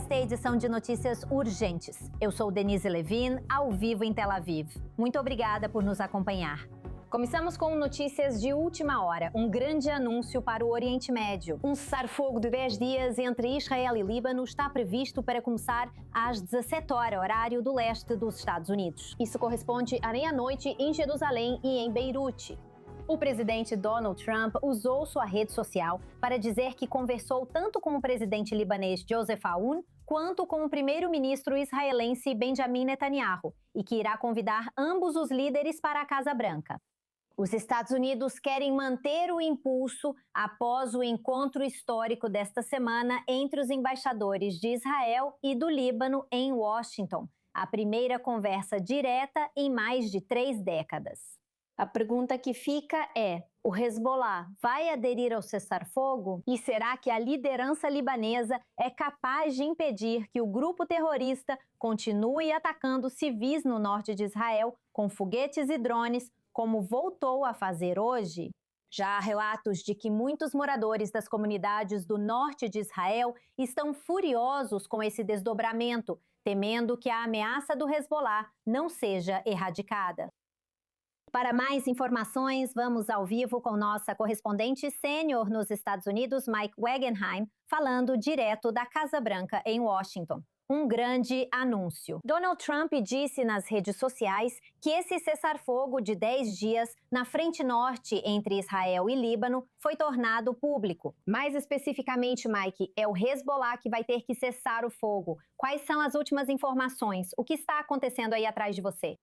Esta é a edição de Notícias Urgentes. Eu sou Denise Levin, ao vivo em Tel Aviv. Muito obrigada por nos acompanhar. Começamos com notícias de última hora, um grande anúncio para o Oriente Médio. Um cessar-fogo de 10 dias entre Israel e Líbano está previsto para começar às 17 horas, horário do leste dos Estados Unidos. Isso corresponde à meia-noite em Jerusalém e em Beirute. O presidente Donald Trump usou sua rede social para dizer que conversou tanto com o presidente libanês Joseph Aoun quanto com o primeiro-ministro israelense Benjamin Netanyahu e que irá convidar ambos os líderes para a Casa Branca. Os Estados Unidos querem manter o impulso após o encontro histórico desta semana entre os embaixadores de Israel e do Líbano em Washington, a primeira conversa direta em mais de 3 décadas. A pergunta que fica é: o Hezbollah vai aderir ao cessar-fogo? E será que a liderança libanesa é capaz de impedir que o grupo terrorista continue atacando civis no norte de Israel com foguetes e drones, como voltou a fazer hoje? Já há relatos de que muitos moradores das comunidades do norte de Israel estão furiosos com esse desdobramento, temendo que a ameaça do Hezbollah não seja erradicada. Para mais informações, vamos ao vivo com nossa correspondente sênior nos Estados Unidos, Mike Wagenheim, falando direto da Casa Branca em Washington. Um grande anúncio. Donald Trump disse nas redes sociais que esse cessar-fogo de 10 dias na frente norte entre Israel e Líbano foi tornado público. Mais especificamente, Mike, é o Hezbollah que vai ter que cessar o fogo. Quais são as últimas informações? O que está acontecendo aí atrás de você?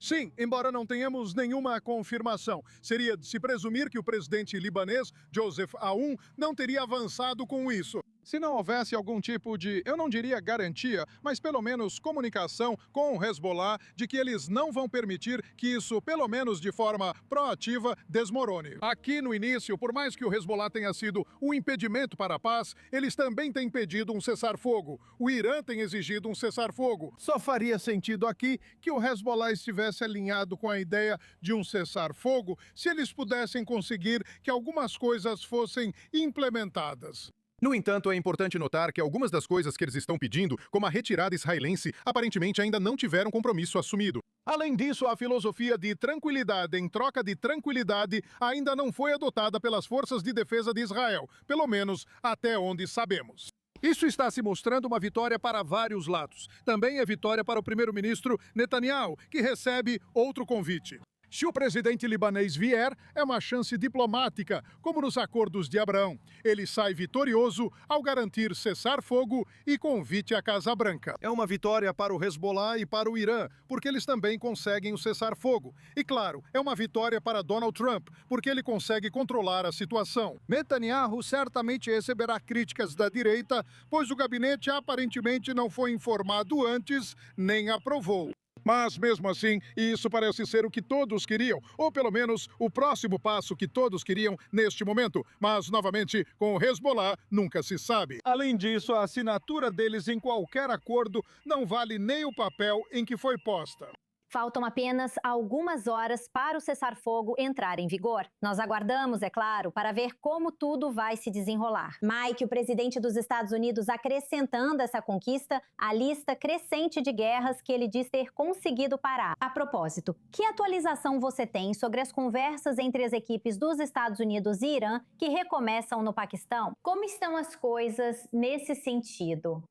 Sim, embora não tenhamos nenhuma confirmação. Seria de se presumir que o presidente libanês, Joseph Aoun, não teria avançado com isso. Se não houvesse algum tipo de, eu não diria garantia, mas pelo menos comunicação com o Hezbollah de que eles não vão permitir que isso, pelo menos de forma proativa, desmorone. Aqui no início, por mais que o Hezbollah tenha sido um impedimento para a paz, eles também têm pedido um cessar-fogo. O Irã tem exigido um cessar-fogo. Só faria sentido aqui que o Hezbollah estivesse alinhado com a ideia de um cessar-fogo se eles pudessem conseguir que algumas coisas fossem implementadas. No entanto, é importante notar que algumas das coisas que eles estão pedindo, como a retirada israelense, aparentemente ainda não tiveram compromisso assumido. Além disso, a filosofia de tranquilidade em troca de tranquilidade ainda não foi adotada pelas forças de defesa de Israel, pelo menos até onde sabemos. Isso está se mostrando uma vitória para vários lados. Também é vitória para o primeiro-ministro Netanyahu, que recebe outro convite. Se o presidente libanês vier, é uma chance diplomática, como nos acordos de Abraão. Ele sai vitorioso ao garantir cessar-fogo e convite à Casa Branca. É uma vitória para o Hezbollah e para o Irã, porque eles também conseguem o cessar-fogo. E claro, é uma vitória para Donald Trump, porque ele consegue controlar a situação. Netanyahu certamente receberá críticas da direita, pois o gabinete aparentemente não foi informado antes, nem aprovou. Mas, mesmo assim, isso parece ser o que todos queriam, ou pelo menos o próximo passo que todos queriam neste momento. Mas, novamente, com o Hezbollah, nunca se sabe. Além disso, a assinatura deles em qualquer acordo não vale nem o papel em que foi posta. Faltam apenas algumas horas para o cessar-fogo entrar em vigor. Nós aguardamos, é claro, para ver como tudo vai se desenrolar. Mike, o presidente dos Estados Unidos, acrescentando essa conquista à lista crescente de guerras que ele diz ter conseguido parar. A propósito, que atualização você tem sobre as conversas entre as equipes dos Estados Unidos e Irã que recomeçam no Paquistão? Como estão as coisas nesse sentido?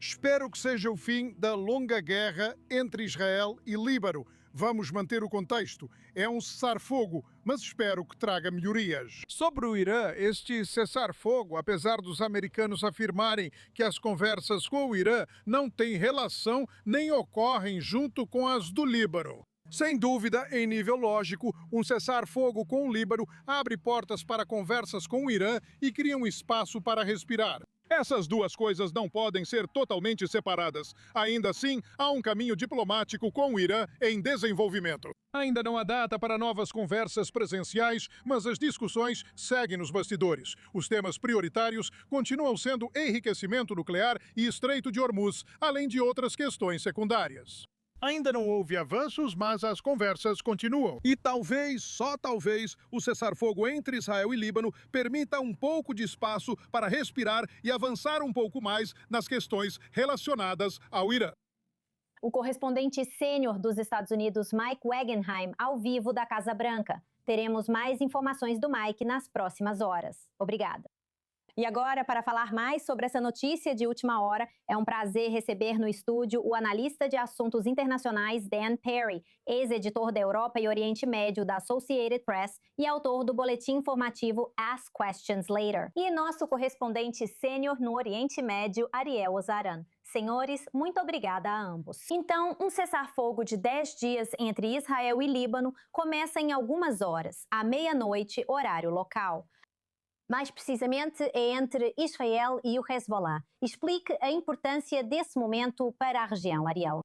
Espero que seja o fim da longa guerra entre Israel e Líbano. Vamos manter o contexto. É um cessar-fogo, mas espero que traga melhorias. Sobre o Irã, este cessar-fogo, apesar dos americanos afirmarem que as conversas com o Irã não têm relação nem ocorrem junto com as do Líbano. Sem dúvida, em nível lógico, um cessar-fogo com o Líbano abre portas para conversas com o Irã e cria um espaço para respirar. Essas duas coisas não podem ser totalmente separadas. Ainda assim, há um caminho diplomático com o Irã em desenvolvimento. Ainda não há data para novas conversas presenciais, mas as discussões seguem nos bastidores. Os temas prioritários continuam sendo enriquecimento nuclear e Estreito de Hormuz, além de outras questões secundárias. Ainda não houve avanços, mas as conversas continuam. E talvez, só talvez, o cessar-fogo entre Israel e Líbano permita um pouco de espaço para respirar e avançar um pouco mais nas questões relacionadas ao Irã. O correspondente sênior dos Estados Unidos, Mike Wagenheim, ao vivo da Casa Branca. Teremos mais informações do Mike nas próximas horas. Obrigada. E agora, para falar mais sobre essa notícia de última hora, é um prazer receber no estúdio o analista de assuntos internacionais Dan Perry, ex-editor da Europa e Oriente Médio da Associated Press e autor do boletim informativo Ask Questions Later. E nosso correspondente sênior no Oriente Médio, Ariel Ozaran. Senhores, muito obrigada a ambos. Então, um cessar-fogo de 10 dias entre Israel e Líbano começa em algumas horas, à meia-noite, horário local. Mais precisamente, é entre Israel e o Hezbollah. Explique a importância desse momento para a região, Ariel.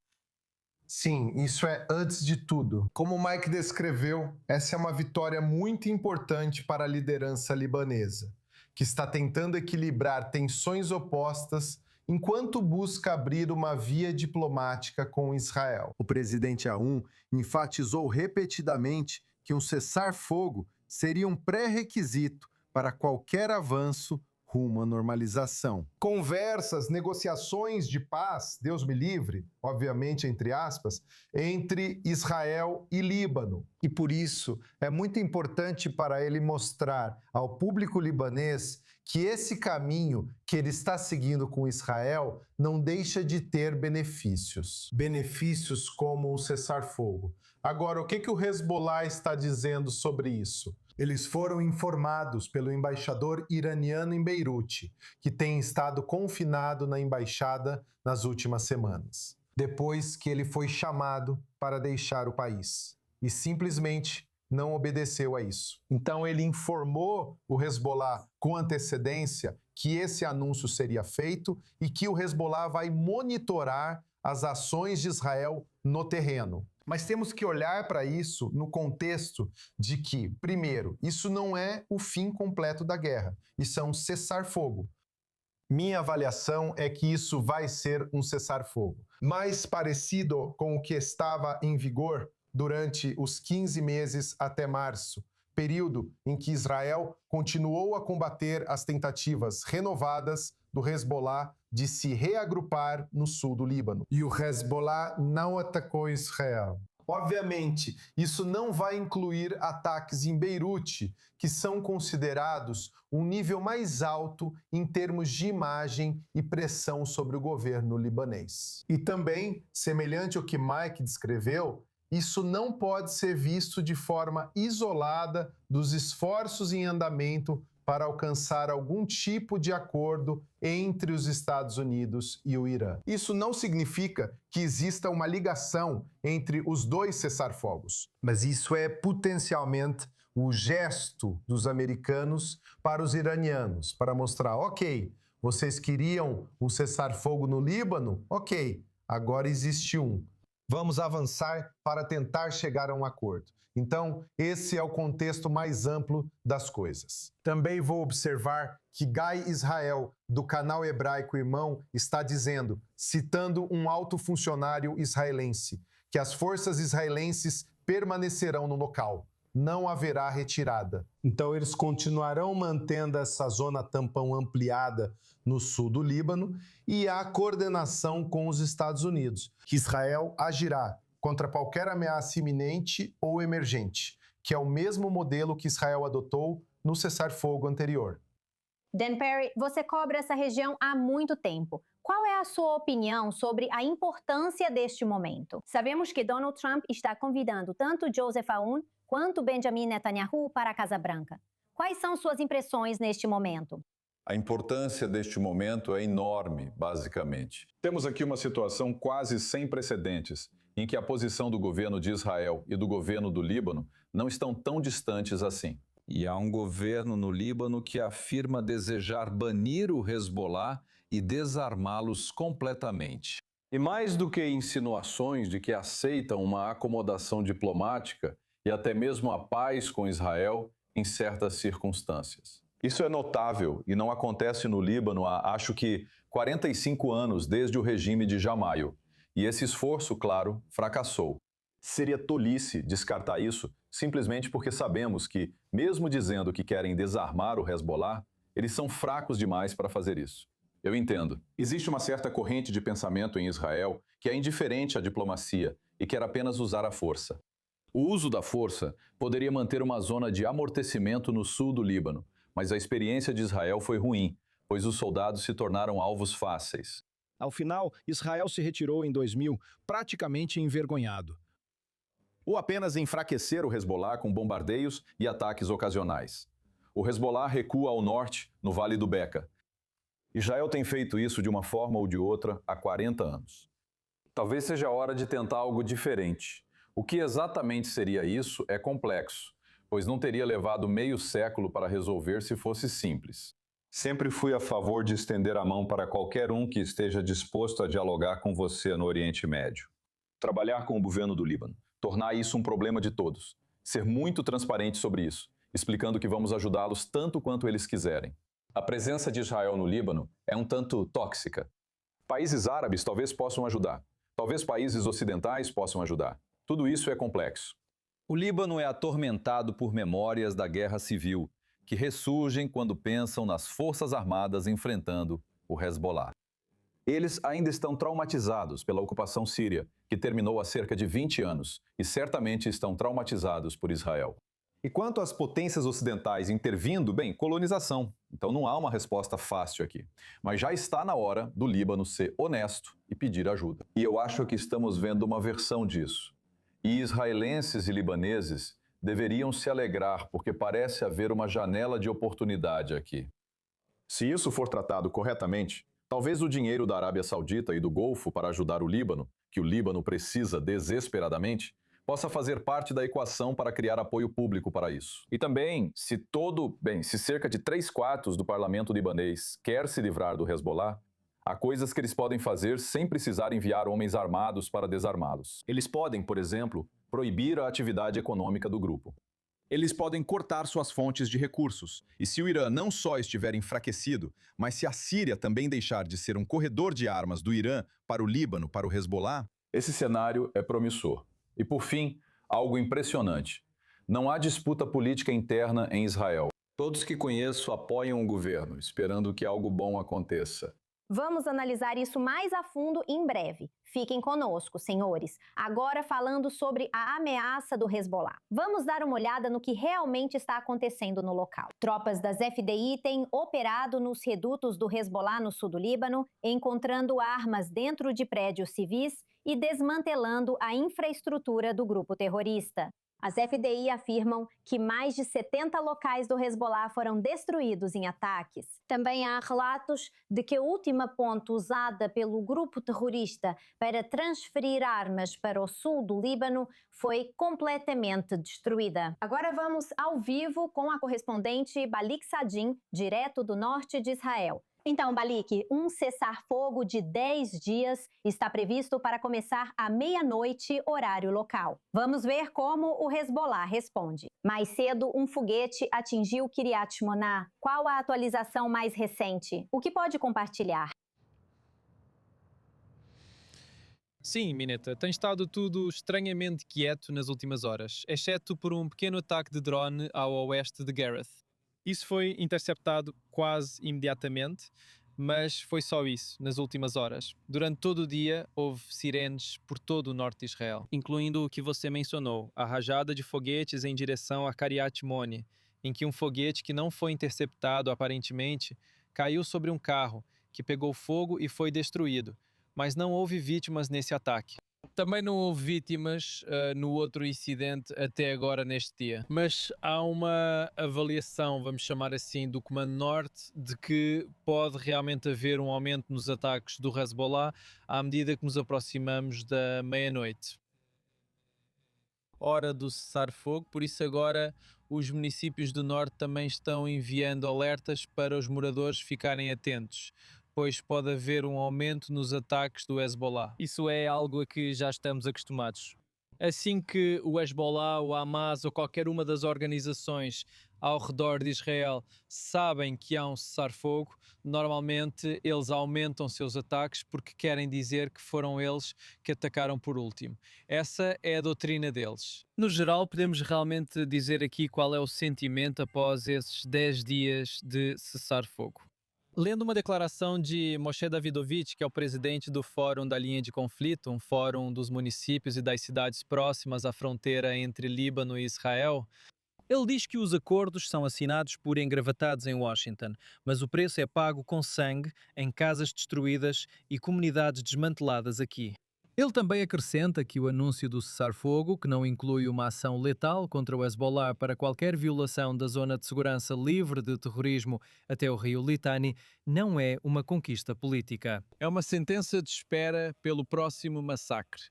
Sim, isso é antes de tudo. Como o Mike descreveu, essa é uma vitória muito importante para a liderança libanesa, que está tentando equilibrar tensões opostas enquanto busca abrir uma via diplomática com Israel. O presidente Aoun enfatizou repetidamente que um cessar-fogo seria um pré-requisito para qualquer avanço rumo à normalização. Conversas, negociações de paz, Deus me livre, obviamente entre aspas, entre Israel e Líbano. E por isso é muito importante para ele mostrar ao público libanês que esse caminho que ele está seguindo com Israel não deixa de ter benefícios. Benefícios como o cessar-fogo. Agora, o que o Hezbollah está dizendo sobre isso? Eles foram informados pelo embaixador iraniano em Beirute, que tem estado confinado na embaixada nas últimas semanas, depois que ele foi chamado para deixar o país e simplesmente não obedeceu a isso. Então ele informou o Hezbollah com antecedência que esse anúncio seria feito e que o Hezbollah vai monitorar as ações de Israel no terreno. Mas temos que olhar para isso no contexto de que, primeiro, isso não é o fim completo da guerra, isso é um cessar-fogo. Minha avaliação é que isso vai ser um cessar-fogo mais parecido com o que estava em vigor durante os 15 meses até março, período em que Israel continuou a combater as tentativas renovadas do Hezbollah de se reagrupar no sul do Líbano. E o Hezbollah não atacou Israel. Obviamente, isso não vai incluir ataques em Beirute, que são considerados um nível mais alto em termos de imagem e pressão sobre o governo libanês. E também, semelhante ao que Mike descreveu, isso não pode ser visto de forma isolada dos esforços em andamento para alcançar algum tipo de acordo entre os Estados Unidos e o Irã. Isso não significa que exista uma ligação entre os dois cessar-fogos, mas isso é potencialmente o gesto dos americanos para os iranianos, para mostrar, ok, vocês queriam um cessar-fogo no Líbano? Ok, agora existe um. Vamos avançar para tentar chegar a um acordo. Então, esse é o contexto mais amplo das coisas. Também vou observar que Guy Israel, do canal hebraico Irmão, está dizendo, citando um alto funcionário israelense, que as forças israelenses permanecerão no local. Não haverá retirada. Então, eles continuarão mantendo essa zona tampão ampliada no sul do Líbano e a coordenação com os Estados Unidos, que Israel agirá contra qualquer ameaça iminente ou emergente, que é o mesmo modelo que Israel adotou no cessar-fogo anterior. Dan Perry, você cobre essa região há muito tempo. Qual é a sua opinião sobre a importância deste momento? Sabemos que Donald Trump está convidando tanto Joseph Aoun quanto Benjamin Netanyahu para a Casa Branca. Quais são suas impressões neste momento? A importância deste momento é enorme, basicamente. Temos aqui uma situação quase sem precedentes, em que a posição do governo de Israel e do governo do Líbano não estão tão distantes assim. E há um governo no Líbano que afirma desejar banir o Hezbollah e desarmá-los completamente. E mais do que insinuações de que aceitam uma acomodação diplomática e até mesmo a paz com Israel em certas circunstâncias. Isso é notável e não acontece no Líbano há, acho que, 45 anos desde o regime de Jamaio. E esse esforço, claro, fracassou. Seria tolice descartar isso simplesmente porque sabemos que, mesmo dizendo que querem desarmar o Hezbollah, eles são fracos demais para fazer isso. Eu entendo. Existe uma certa corrente de pensamento em Israel que é indiferente à diplomacia e quer apenas usar a força. O uso da força poderia manter uma zona de amortecimento no sul do Líbano, mas a experiência de Israel foi ruim, pois os soldados se tornaram alvos fáceis. Ao final, Israel se retirou em 2000, praticamente envergonhado. Ou apenas enfraquecer o Hezbollah com bombardeios e ataques ocasionais. O Hezbollah recua ao norte, no Vale do Beca. Israel tem feito isso de uma forma ou de outra há 40 anos. Talvez seja a hora de tentar algo diferente. O que exatamente seria isso é complexo, pois não teria levado meio século para resolver se fosse simples. Sempre fui a favor de estender a mão para qualquer um que esteja disposto a dialogar com você no Oriente Médio. Trabalhar com o governo do Líbano, tornar isso um problema de todos, ser muito transparente sobre isso, explicando que vamos ajudá-los tanto quanto eles quiserem. A presença de Israel no Líbano é um tanto tóxica. Países árabes talvez possam ajudar, talvez países ocidentais possam ajudar. Tudo isso é complexo. O Líbano é atormentado por memórias da guerra civil, que ressurgem quando pensam nas forças armadas enfrentando o Hezbollah. Eles ainda estão traumatizados pela ocupação síria, que terminou há cerca de 20 anos, e certamente estão traumatizados por Israel. E quanto às potências ocidentais intervindo, bem, colonização. Então não há uma resposta fácil aqui. Mas já está na hora do Líbano ser honesto e pedir ajuda. E eu acho que estamos vendo uma versão disso. E israelenses e libaneses deveriam se alegrar, porque parece haver uma janela de oportunidade aqui. Se isso for tratado corretamente, talvez o dinheiro da Arábia Saudita e do Golfo para ajudar o Líbano, que o Líbano precisa desesperadamente, possa fazer parte da equação para criar apoio público para isso. E também, se cerca de 3/4 do parlamento libanês quer se livrar do Hezbollah, há coisas que eles podem fazer sem precisar enviar homens armados para desarmá-los. Eles podem, por exemplo, proibir a atividade econômica do grupo. Eles podem cortar suas fontes de recursos. E se o Irã não só estiver enfraquecido, mas se a Síria também deixar de ser um corredor de armas do Irã para o Líbano, para o Hezbollah, esse cenário é promissor. E por fim, algo impressionante. Não há disputa política interna em Israel. Todos que conheço apoiam o governo, esperando que algo bom aconteça. Vamos analisar isso mais a fundo em breve. Fiquem conosco, senhores. Agora falando sobre a ameaça do Hezbollah. Vamos dar uma olhada no que realmente está acontecendo no local. Tropas das FDI têm operado nos redutos do Hezbollah no sul do Líbano, encontrando armas dentro de prédios civis e desmantelando a infraestrutura do grupo terrorista. As FDI afirmam que mais de 70 locais do Hezbollah foram destruídos em ataques. Também há relatos de que a última ponte usada pelo grupo terrorista para transferir armas para o sul do Líbano foi completamente destruída. Agora vamos ao vivo com a correspondente Balik Sadin, direto do norte de Israel. Então, Balik, um cessar-fogo de 10 dias está previsto para começar à meia-noite, horário local. Vamos ver como o Hezbollah responde. Mais cedo, um foguete atingiu Kiryat Shmona. Qual a atualização mais recente? O que pode compartilhar? Sim, Mineta, tem estado tudo estranhamente quieto nas últimas horas, exceto por um pequeno ataque de drone ao oeste de Gareth. Isso foi interceptado quase imediatamente, mas foi só isso, nas últimas horas. Durante todo o dia, houve sirenes por todo o norte de Israel, incluindo o que você mencionou, a rajada de foguetes em direção a Kiryat Shmona, em que um foguete que não foi interceptado, aparentemente, caiu sobre um carro, que pegou fogo e foi destruído, mas não houve vítimas nesse ataque. Também não houve vítimas no outro incidente até agora neste dia. Mas há uma avaliação, vamos chamar assim, do Comando Norte de que pode realmente haver um aumento nos ataques do Hezbollah à medida que nos aproximamos da meia-noite. Hora do cessar-fogo, por isso agora os municípios do Norte também estão enviando alertas para os moradores ficarem atentos, pois pode haver um aumento nos ataques do Hezbollah. Isso é algo a que já estamos acostumados. Assim que o Hezbollah, o Hamas ou qualquer uma das organizações ao redor de Israel sabem que há um cessar-fogo, normalmente eles aumentam seus ataques porque querem dizer que foram eles que atacaram por último. Essa é a doutrina deles. No geral, podemos realmente dizer aqui qual é o sentimento após esses 10 dias de cessar-fogo. Lendo uma declaração de Moshe Davidovich, que é o presidente do Fórum da Linha de Conflito, um fórum dos municípios e das cidades próximas à fronteira entre Líbano e Israel, ele diz que os acordos são assinados por engravatados em Washington, mas o preço é pago com sangue, em casas destruídas e comunidades desmanteladas aqui. Ele também acrescenta que o anúncio do cessar-fogo, que não inclui uma ação letal contra o Hezbollah para qualquer violação da zona de segurança livre de terrorismo até o rio Litani, não é uma conquista política. É uma sentença de espera pelo próximo massacre.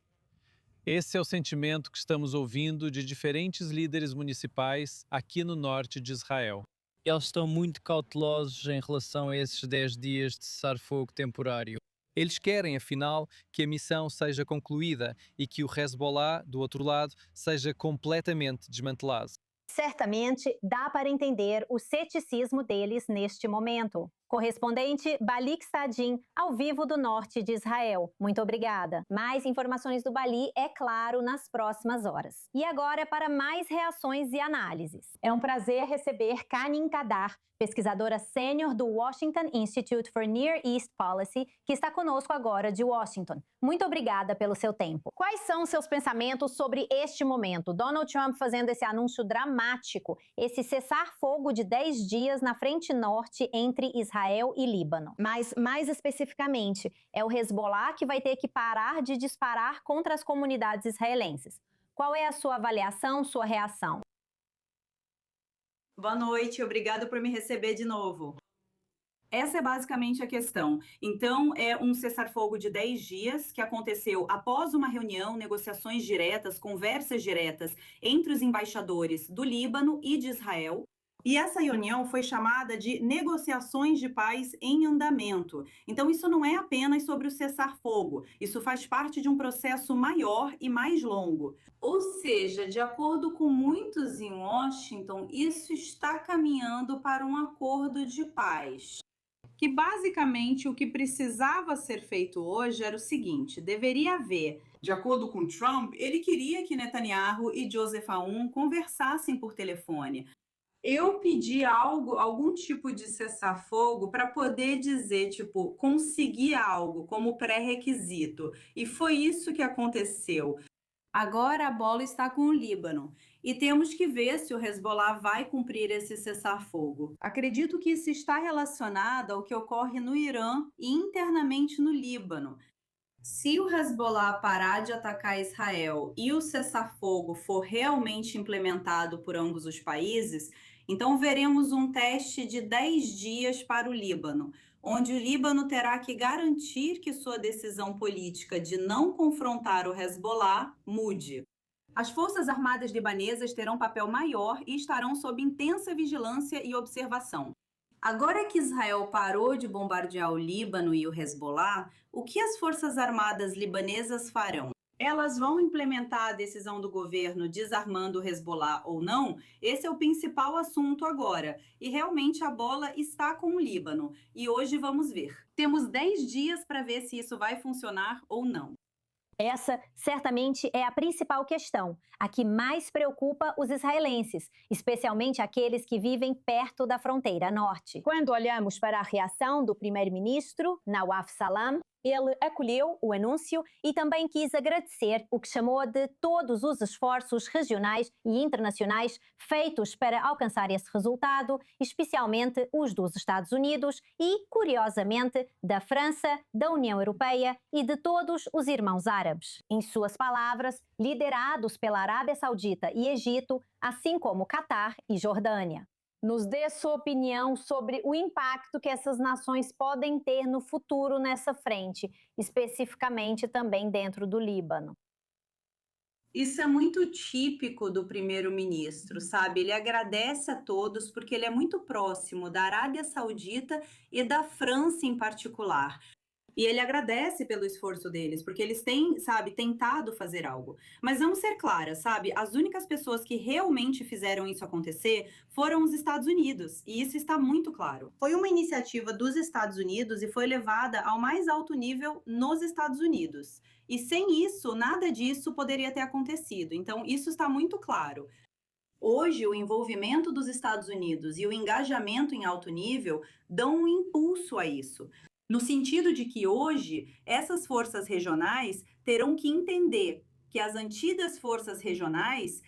Esse é o sentimento que estamos ouvindo de diferentes líderes municipais aqui no norte de Israel. Eles estão muito cautelosos em relação a esses 10 dias de cessar-fogo temporário. Eles querem, afinal, que a missão seja concluída e que o Hezbollah, do outro lado, seja completamente desmantelado. Certamente dá para entender o ceticismo deles neste momento. Correspondente Balik Sadim, ao vivo do norte de Israel. Muito obrigada. Mais informações do Bali, é claro, nas próximas horas. E agora para mais reações e análises. É um prazer receber Kanin Kadar, pesquisadora sênior do Washington Institute for Near East Policy, que está conosco agora de Washington. Muito obrigada pelo seu tempo. Quais são seus pensamentos sobre este momento? Donald Trump fazendo esse anúncio dramático, esse cessar-fogo de 10 dias na frente norte entre Israel e Líbano. Mas, mais especificamente, é o Hezbollah que vai ter que parar de disparar contra as comunidades israelenses. Qual é a sua avaliação, sua reação? Boa noite, obrigada por me receber de novo. Essa é basicamente a questão. Então, é um cessar-fogo de 10 dias que aconteceu após uma reunião, negociações diretas, conversas diretas entre os embaixadores do Líbano e de Israel. E essa reunião foi chamada de negociações de paz em andamento. Então, isso não é apenas sobre o cessar-fogo, isso faz parte de um processo maior e mais longo. Ou seja, de acordo com muitos em Washington, isso está caminhando para um acordo de paz. Que basicamente o que precisava ser feito hoje era o seguinte: deveria haver, de acordo com Trump, ele queria que Netanyahu e Joseph Aoun conversassem por telefone. Eu pedi algum tipo de cessar-fogo para poder dizer, conseguir algo como pré-requisito. E foi isso que aconteceu. Agora a bola está com o Líbano. E temos que ver se o Hezbollah vai cumprir esse cessar-fogo. Acredito que isso está relacionado ao que ocorre no Irã e internamente no Líbano. Se o Hezbollah parar de atacar Israel e o cessar-fogo for realmente implementado por ambos os países, então veremos um teste de 10 dias para o Líbano, onde o Líbano terá que garantir que sua decisão política de não confrontar o Hezbollah mude. As Forças Armadas libanesas terão papel maior e estarão sob intensa vigilância e observação. Agora que Israel parou de bombardear o Líbano e o Hezbollah, o que as Forças Armadas libanesas farão? Elas vão implementar a decisão do governo desarmando o Hezbollah ou não? Esse é o principal assunto agora. E realmente a bola está com o Líbano. E hoje vamos ver. Temos 10 dias para ver se isso vai funcionar ou não. Essa, certamente, é a principal questão, a que mais preocupa os israelenses, especialmente aqueles que vivem perto da fronteira norte. Quando olhamos para a reação do primeiro-ministro, Nawaf Salam, ele acolheu o anúncio e também quis agradecer o que chamou de todos os esforços regionais e internacionais feitos para alcançar esse resultado, especialmente os dos Estados Unidos e, curiosamente, da França, da União Europeia e de todos os irmãos árabes. Em suas palavras, liderados pela Arábia Saudita e Egito, assim como Catar e Jordânia. Nos dê sua opinião sobre o impacto que essas nações podem ter no futuro nessa frente, especificamente também dentro do Líbano. Isso é muito típico do primeiro-ministro, sabe? Ele agradece a todos porque ele é muito próximo da Arábia Saudita e da França em particular. E ele agradece pelo esforço deles, porque eles têm, sabe, tentado fazer algo. Mas vamos ser claras, sabe? As únicas pessoas que realmente fizeram isso acontecer foram os Estados Unidos. E isso está muito claro. Foi uma iniciativa dos Estados Unidos e foi levada ao mais alto nível nos Estados Unidos. E sem isso, nada disso poderia ter acontecido. Então, isso está muito claro. Hoje, o envolvimento dos Estados Unidos e o engajamento em alto nível dão um impulso a isso. No sentido de que hoje, essas forças regionais terão que entender que as antigas forças regionais,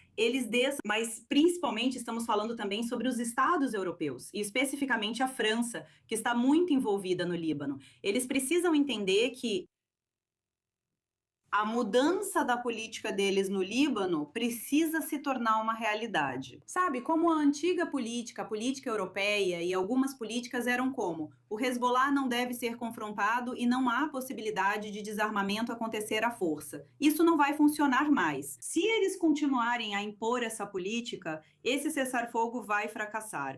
mas principalmente estamos falando também sobre os estados europeus, e especificamente a França, que está muito envolvida no Líbano. Eles precisam entender que a mudança da política deles no Líbano precisa se tornar uma realidade. Sabe, como a antiga política, a política europeia e algumas políticas eram como: o Hezbollah não deve ser confrontado e não há possibilidade de desarmamento acontecer à força. Isso não vai funcionar mais. Se eles continuarem a impor essa política, esse cessar-fogo vai fracassar.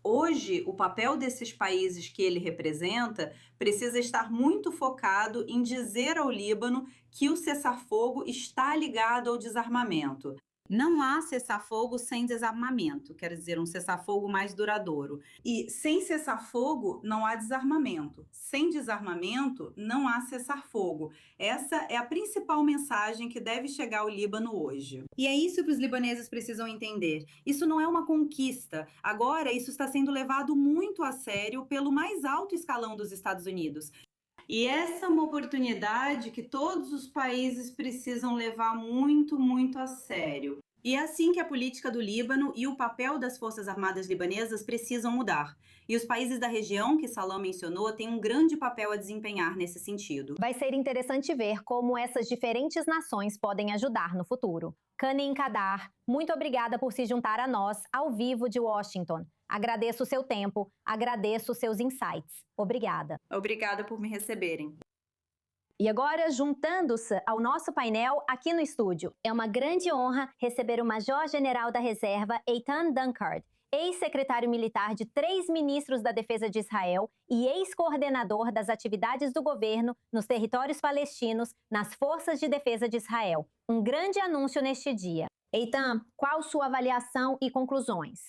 Hoje, o papel desses países que ele representa precisa estar muito focado em dizer ao Líbano que o cessar-fogo está ligado ao desarmamento. Não há cessar-fogo sem desarmamento, quer dizer, um cessar-fogo mais duradouro. E sem cessar-fogo não há desarmamento. Sem desarmamento não há cessar-fogo. Essa é a principal mensagem que deve chegar ao Líbano hoje. E é isso que os libaneses precisam entender. Isso não é uma conquista. Agora, isso está sendo levado muito a sério pelo mais alto escalão dos Estados Unidos. E essa é uma oportunidade que todos os países precisam levar muito, muito a sério. E é assim que a política do Líbano e o papel das Forças Armadas libanesas precisam mudar. E os países da região que Salam mencionou têm um grande papel a desempenhar nesse sentido. Vai ser interessante ver como essas diferentes nações podem ajudar no futuro. Kanin Kadar, muito obrigada por se juntar a nós ao vivo de Washington. Agradeço o seu tempo, agradeço os seus insights. Obrigada. Obrigada por me receberem. E agora, juntando-se ao nosso painel aqui no estúdio, é uma grande honra receber o Major-General da Reserva, Eitan Dankard, ex-secretário militar de 3 ministros da Defesa de Israel e ex-coordenador das atividades do governo nos territórios palestinos nas Forças de Defesa de Israel. Um grande anúncio neste dia. Eitan, qual sua avaliação e conclusões?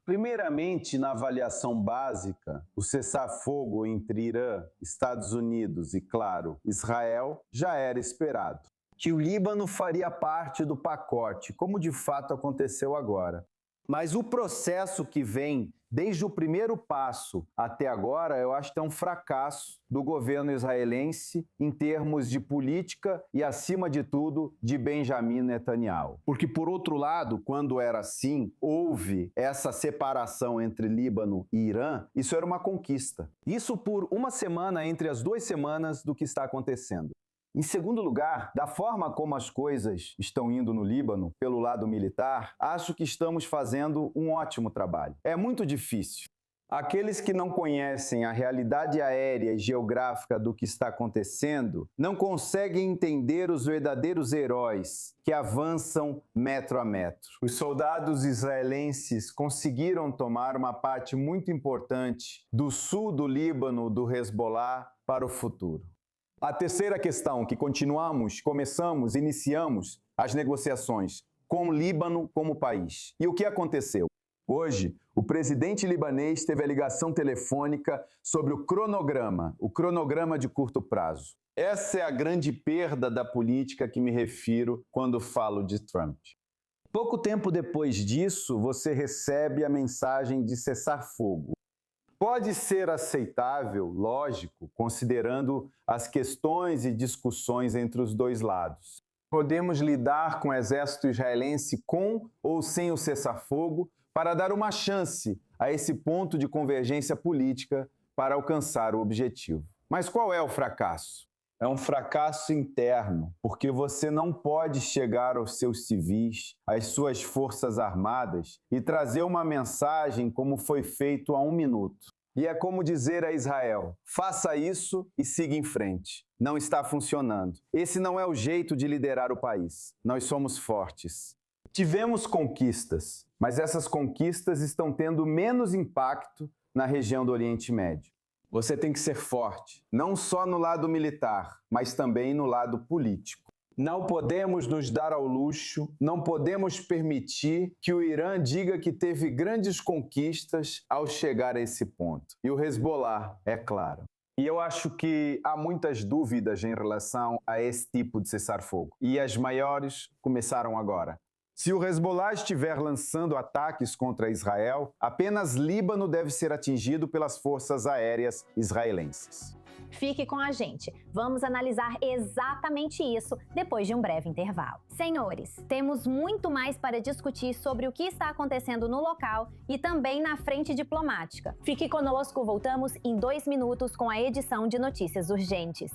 Primeiramente, na avaliação básica, o cessar-fogo entre Irã, Estados Unidos e, claro, Israel já era esperado. Que o Líbano faria parte do pacote, como de fato aconteceu agora. Mas o processo que vem, desde o primeiro passo até agora, eu acho que é um fracasso do governo israelense em termos de política e, acima de tudo, de Benjamin Netanyahu. Porque, por outro lado, quando era assim, houve essa separação entre Líbano e Irã, isso era uma conquista. Isso por uma semana entre as 2 semanas do que está acontecendo. Em segundo lugar, da forma como as coisas estão indo no Líbano, pelo lado militar, acho que estamos fazendo um ótimo trabalho. É muito difícil. Aqueles que não conhecem a realidade aérea e geográfica do que está acontecendo não conseguem entender os verdadeiros heróis que avançam metro a metro. Os soldados israelenses conseguiram tomar uma parte muito importante do sul do Líbano, do Hezbollah, para o futuro. A terceira questão que iniciamos as negociações com o Líbano como país. E o que aconteceu? Hoje, o presidente libanês teve a ligação telefônica sobre o cronograma de curto prazo. Essa é a grande perda da política que me refiro quando falo de Trump. Pouco tempo depois disso, você recebe a mensagem de cessar-fogo. Pode ser aceitável, lógico, considerando as questões e discussões entre os dois lados. Podemos lidar com o exército israelense com ou sem o cessar-fogo para dar uma chance a esse ponto de convergência política para alcançar o objetivo. Mas qual é o fracasso? É um fracasso interno, porque você não pode chegar aos seus civis, às suas forças armadas e trazer uma mensagem como foi feito há 1 minuto. E é como dizer a Israel: faça isso e siga em frente. Não está funcionando. Esse não é o jeito de liderar o país. Nós somos fortes. Tivemos conquistas, mas essas conquistas estão tendo menos impacto na região do Oriente Médio. Você tem que ser forte, não só no lado militar, mas também no lado político. Não podemos nos dar ao luxo, não podemos permitir que o Irã diga que teve grandes conquistas ao chegar a esse ponto. E o Hezbollah, é claro. E eu acho que há muitas dúvidas em relação a esse tipo de cessar-fogo. E as maiores começaram agora. Se o Hezbollah estiver lançando ataques contra Israel, apenas Líbano deve ser atingido pelas forças aéreas israelenses. Fique com a gente. Vamos analisar exatamente isso depois de um breve intervalo. Senhores, temos muito mais para discutir sobre o que está acontecendo no local e também na frente diplomática. Fique conosco, voltamos em 2 minutos com a edição de Notícias Urgentes.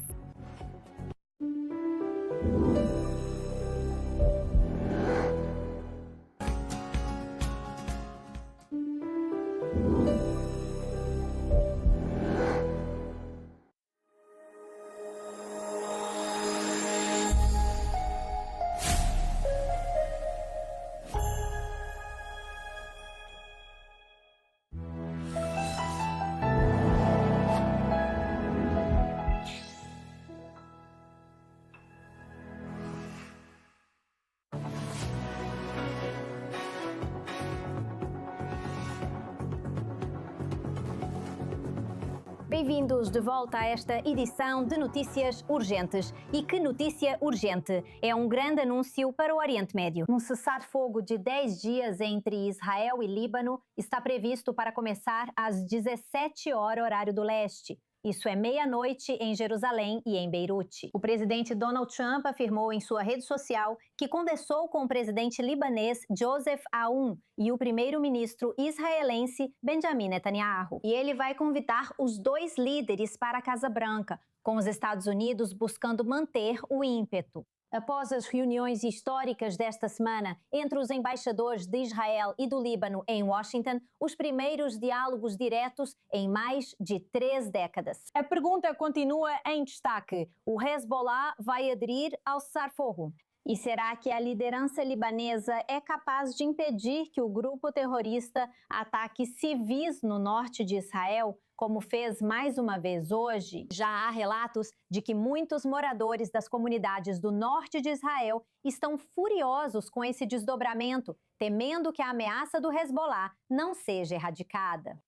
Bem-vindos de volta a esta edição de Notícias Urgentes. E que notícia urgente! É um grande anúncio para o Oriente Médio. Um cessar-fogo de 10 dias entre Israel e Líbano está previsto para começar às 17 horas, horário do leste. Isso é meia-noite em Jerusalém e em Beirute. O presidente Donald Trump afirmou em sua rede social que conversou com o presidente libanês Joseph Aoun e o primeiro-ministro israelense Benjamin Netanyahu. E ele vai convidar os dois líderes para a Casa Branca, com os Estados Unidos buscando manter o ímpeto. Após as reuniões históricas desta semana entre os embaixadores de Israel e do Líbano em Washington, os primeiros diálogos diretos em mais de 3 décadas. A pergunta continua em destaque: o Hezbollah vai aderir ao cessar-fogo? E será que a liderança libanesa é capaz de impedir que o grupo terrorista ataque civis no norte de Israel, como fez mais uma vez hoje? Já há relatos de que muitos moradores das comunidades do norte de Israel estão furiosos com esse desdobramento, temendo que a ameaça do Hezbollah não seja erradicada.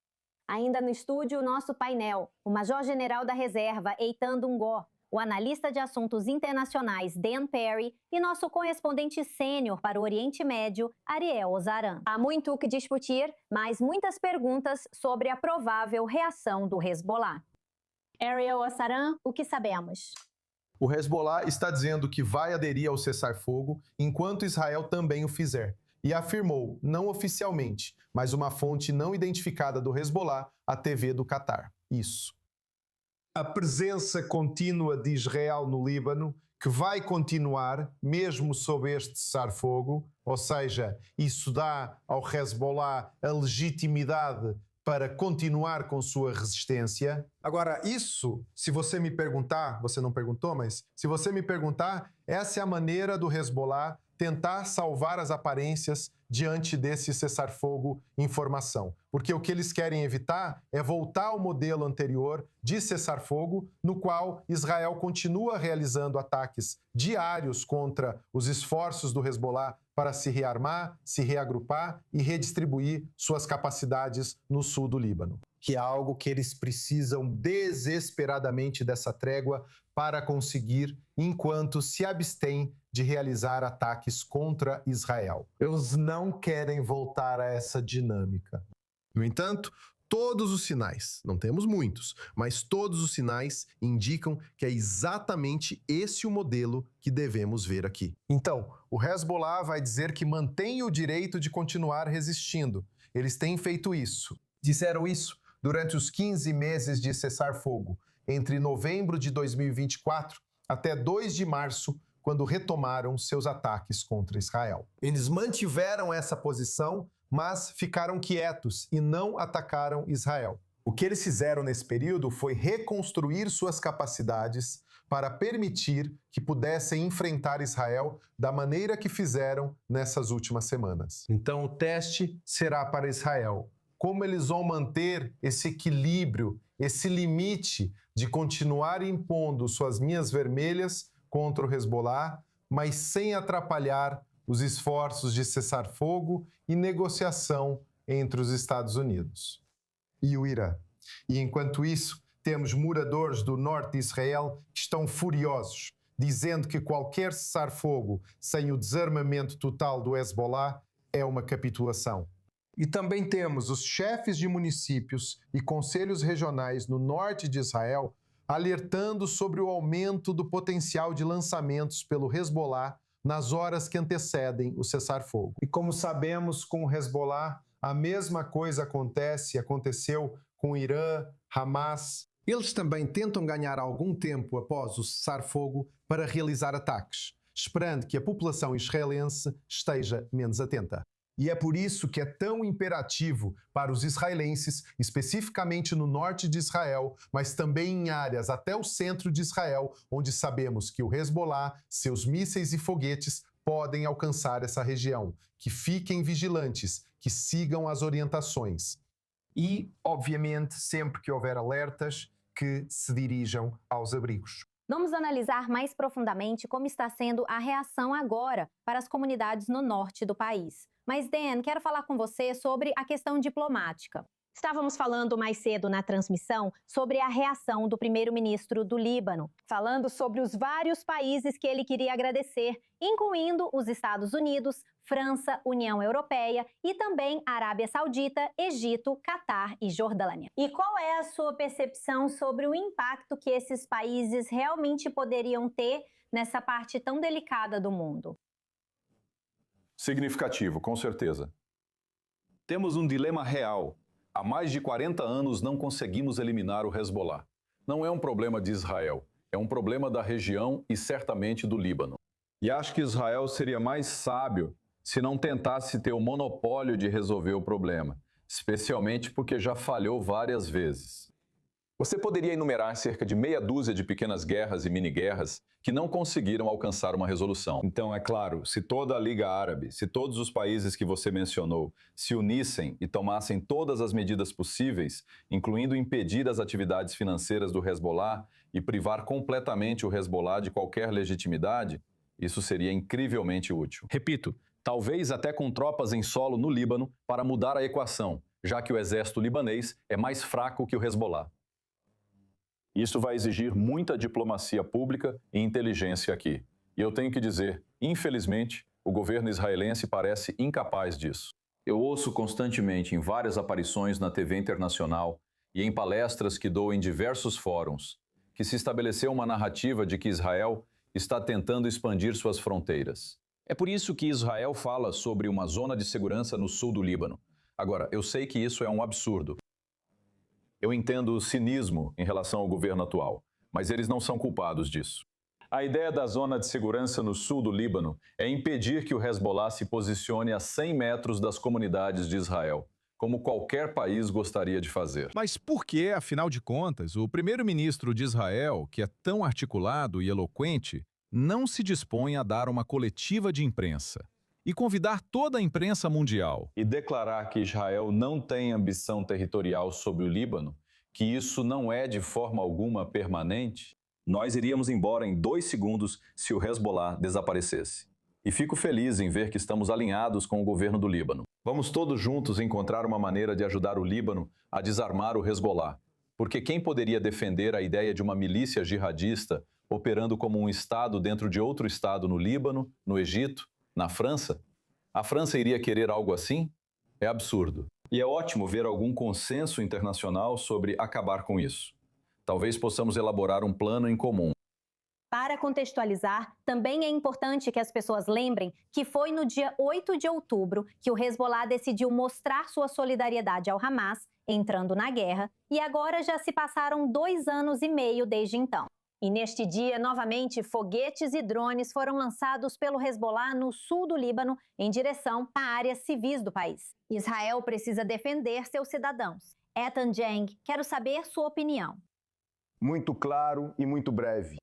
Ainda no estúdio, o nosso painel, o Major-General da Reserva, Eitan Dungó, o analista de assuntos internacionais Dan Perry e nosso correspondente sênior para o Oriente Médio, Ariel Ozaran. Há muito o que discutir, mas muitas perguntas sobre a provável reação do Hezbollah. Ariel Ozaran, o que sabemos? O Hezbollah está dizendo que vai aderir ao cessar-fogo enquanto Israel também o fizer. E afirmou, não oficialmente, mas uma fonte não identificada do Hezbollah, a TV do Catar. Isso. A presença contínua de Israel no Líbano, que vai continuar mesmo sob este cessar-fogo, ou seja, isso dá ao Hezbollah a legitimidade para continuar com sua resistência. Agora, isso, se você me perguntar, você não perguntou, mas se você me perguntar, essa é a maneira do Hezbollah tentar salvar as aparências diante desse cessar-fogo em formação. Porque o que eles querem evitar é voltar ao modelo anterior de cessar-fogo, no qual Israel continua realizando ataques diários contra os esforços do Hezbollah para se rearmar, se reagrupar e redistribuir suas capacidades no sul do Líbano. Que é algo que eles precisam desesperadamente dessa trégua para conseguir, enquanto se abstêm de realizar ataques contra Israel. Eles não querem voltar a essa dinâmica. No entanto, todos os sinais, não temos muitos, mas todos os sinais indicam que é exatamente esse o modelo que devemos ver aqui. Então, o Hezbollah vai dizer que mantém o direito de continuar resistindo. Eles têm feito isso. Disseram isso durante os 15 meses de cessar-fogo, entre novembro de 2024 até 2 de março, quando retomaram seus ataques contra Israel. Eles mantiveram essa posição, mas ficaram quietos e não atacaram Israel. O que eles fizeram nesse período foi reconstruir suas capacidades para permitir que pudessem enfrentar Israel da maneira que fizeram nessas últimas semanas. Então o teste será para Israel. Como eles vão manter esse equilíbrio esse limite de continuar impondo suas linhas vermelhas contra o Hezbollah, mas sem atrapalhar os esforços de cessar-fogo e negociação entre os Estados Unidos e o Irã. E enquanto isso, temos moradores do norte de Israel que estão furiosos, dizendo que qualquer cessar-fogo sem o desarmamento total do Hezbollah é uma capitulação. E também temos os chefes de municípios e conselhos regionais no norte de Israel alertando sobre o aumento do potencial de lançamentos pelo Hezbollah nas horas que antecedem o cessar-fogo. E como sabemos, com o Hezbollah, a mesma coisa aconteceu com o Irã, Hamas. Eles também tentam ganhar algum tempo após o cessar-fogo para realizar ataques, esperando que a população israelense esteja menos atenta. E é por isso que é tão imperativo para os israelenses, especificamente no norte de Israel, mas também em áreas até o centro de Israel, onde sabemos que o Hezbollah, seus mísseis e foguetes podem alcançar essa região, que fiquem vigilantes, que sigam as orientações. E, obviamente, sempre que houver alertas, que se dirijam aos abrigos. Vamos analisar mais profundamente como está sendo a reação agora para as comunidades no norte do país. Mas, Dan, quero falar com você sobre a questão diplomática. Estávamos falando mais cedo na transmissão sobre a reação do primeiro-ministro do Líbano, falando sobre os vários países que ele queria agradecer, incluindo os Estados Unidos, França, União Europeia e também Arábia Saudita, Egito, Catar e Jordânia. E qual é a sua percepção sobre o impacto que esses países realmente poderiam ter nessa parte tão delicada do mundo? Significativo, com certeza. Temos um dilema real. Há mais de 40 anos não conseguimos eliminar o Hezbollah. Não é um problema de Israel, é um problema da região e certamente do Líbano. E acho que Israel seria mais sábio se não tentasse ter o monopólio de resolver o problema, especialmente porque já falhou várias vezes. Você poderia enumerar cerca de meia dúzia de pequenas guerras e mini-guerras que não conseguiram alcançar uma resolução. Então, é claro, se toda a Liga Árabe, se todos os países que você mencionou se unissem e tomassem todas as medidas possíveis, incluindo impedir as atividades financeiras do Hezbollah e privar completamente o Hezbollah de qualquer legitimidade, isso seria incrivelmente útil. Repito, talvez até com tropas em solo no Líbano para mudar a equação, já que o exército libanês é mais fraco que o Hezbollah. Isso vai exigir muita diplomacia pública e inteligência aqui. E eu tenho que dizer, infelizmente, o governo israelense parece incapaz disso. Eu ouço constantemente em várias aparições na TV internacional e em palestras que dou em diversos fóruns que se estabeleceu uma narrativa de que Israel está tentando expandir suas fronteiras. É por isso que Israel fala sobre uma zona de segurança no sul do Líbano. Agora, eu sei que isso é um absurdo. Eu entendo o cinismo em relação ao governo atual, mas eles não são culpados disso. A ideia da zona de segurança no sul do Líbano é impedir que o Hezbollah se posicione a 100 metros das comunidades de Israel, como qualquer país gostaria de fazer. Mas por que, afinal de contas, o primeiro-ministro de Israel, que é tão articulado e eloquente, não se dispõe a dar uma coletiva de imprensa e convidar toda a imprensa mundial? E declarar que Israel não tem ambição territorial sobre o Líbano, que isso não é de forma alguma permanente, nós iríamos embora em 2 segundos se o Hezbollah desaparecesse. E fico feliz em ver que estamos alinhados com o governo do Líbano. Vamos todos juntos encontrar uma maneira de ajudar o Líbano a desarmar o Hezbollah, porque quem poderia defender a ideia de uma milícia jihadista operando como um Estado dentro de outro Estado no Líbano, no Egito, na França? A França iria querer algo assim? É absurdo. E é ótimo ver algum consenso internacional sobre acabar com isso. Talvez possamos elaborar um plano em comum. Para contextualizar, também é importante que as pessoas lembrem que foi no dia 8 de outubro que o Hezbollah decidiu mostrar sua solidariedade ao Hamas, entrando na guerra, e agora já se passaram 2 anos e meio desde então. E neste dia, novamente, foguetes e drones foram lançados pelo Hezbollah no sul do Líbano, em direção a áreas civis do país. Israel precisa defender seus cidadãos. Ethan Jang, quero saber sua opinião. Muito claro e muito breve.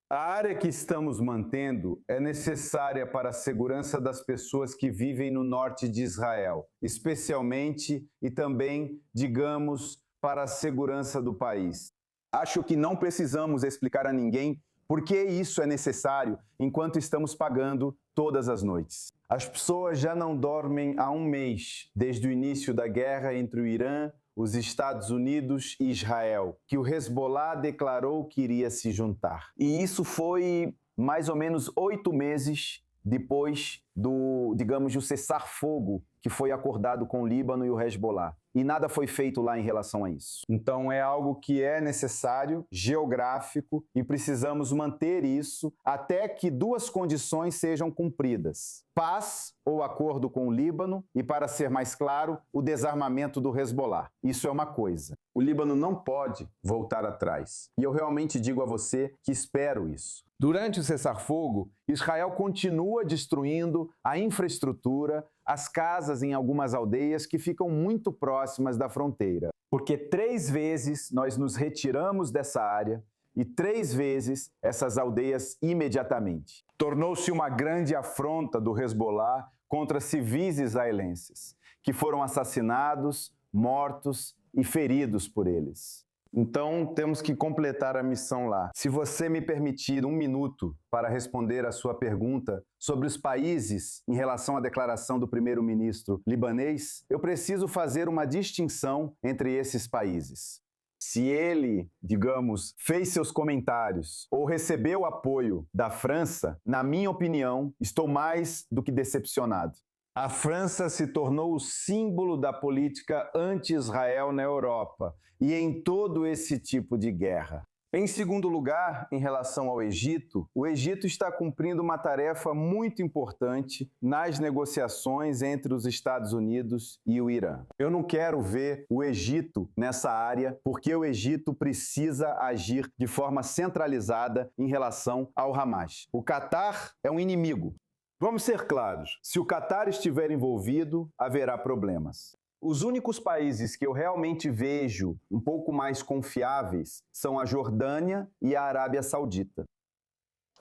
A área que estamos mantendo é necessária para a segurança das pessoas que vivem no norte de Israel, especialmente e também, digamos, para a segurança do país. Acho que não precisamos explicar a ninguém por que isso é necessário enquanto estamos pagando todas as noites. As pessoas já não dormem há um mês, desde o início da guerra entre o Irã, os Estados Unidos e Israel, que o Hezbollah declarou que iria se juntar. E isso foi mais ou menos 8 meses depois do cessar-fogo que foi acordado com o Líbano e o Hezbollah. E nada foi feito lá em relação a isso. Então é algo que é necessário, geográfico, e precisamos manter isso até que 2 condições sejam cumpridas: paz ou acordo com o Líbano e, para ser mais claro, o desarmamento do Hezbollah. Isso é uma coisa. O Líbano não pode voltar atrás. E eu realmente digo a você que espero isso. Durante o cessar-fogo, Israel continua destruindo a infraestrutura, as casas em algumas aldeias que ficam muito próximas da fronteira. Porque 3 vezes nós nos retiramos dessa área e 3 vezes essas aldeias imediatamente. Tornou-se uma grande afronta do Hezbollah contra civis israelenses, que foram assassinados, mortos e feridos por eles. Então, temos que completar a missão lá. Se você me permitir 1 minuto para responder a sua pergunta sobre os países em relação à declaração do primeiro-ministro libanês, eu preciso fazer uma distinção entre esses países. Se ele, digamos, fez seus comentários ou recebeu apoio da França, na minha opinião, estou mais do que decepcionado. A França se tornou o símbolo da política anti-Israel na Europa e em todo esse tipo de guerra. Em segundo lugar, em relação ao Egito, o Egito está cumprindo uma tarefa muito importante nas negociações entre os Estados Unidos e o Irã. Eu não quero ver o Egito nessa área, porque o Egito precisa agir de forma centralizada em relação ao Hamas. O Catar é um inimigo. Vamos ser claros, se o Catar estiver envolvido, haverá problemas. Os únicos países que eu realmente vejo um pouco mais confiáveis são a Jordânia e a Arábia Saudita.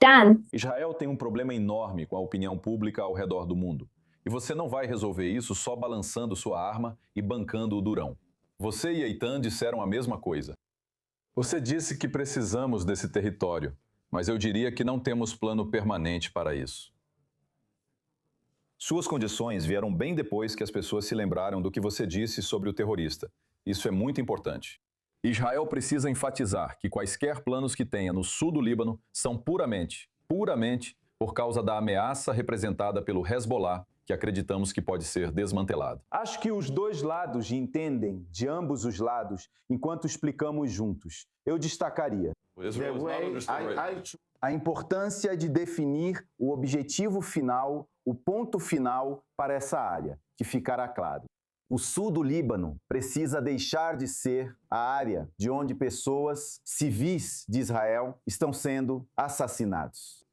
Dan. Israel tem um problema enorme com a opinião pública ao redor do mundo. E você não vai resolver isso só balançando sua arma e bancando o durão. Você e Eitan disseram a mesma coisa. Você disse que precisamos desse território, mas eu diria que não temos plano permanente para isso. Suas condições vieram bem depois que as pessoas se lembraram do que você disse sobre o terrorista. Isso é muito importante. Israel precisa enfatizar que quaisquer planos que tenha no sul do Líbano são puramente por causa da ameaça representada pelo Hezbollah, que acreditamos que pode ser desmantelado. Acho que os dois lados entendem, de ambos os lados, enquanto explicamos juntos. Eu destacaria a importância de definir o objetivo final, o ponto final para essa área, que ficará claro. O sul do Líbano precisa deixar de ser a área de onde pessoas civis de Israel estão sendo assassinados.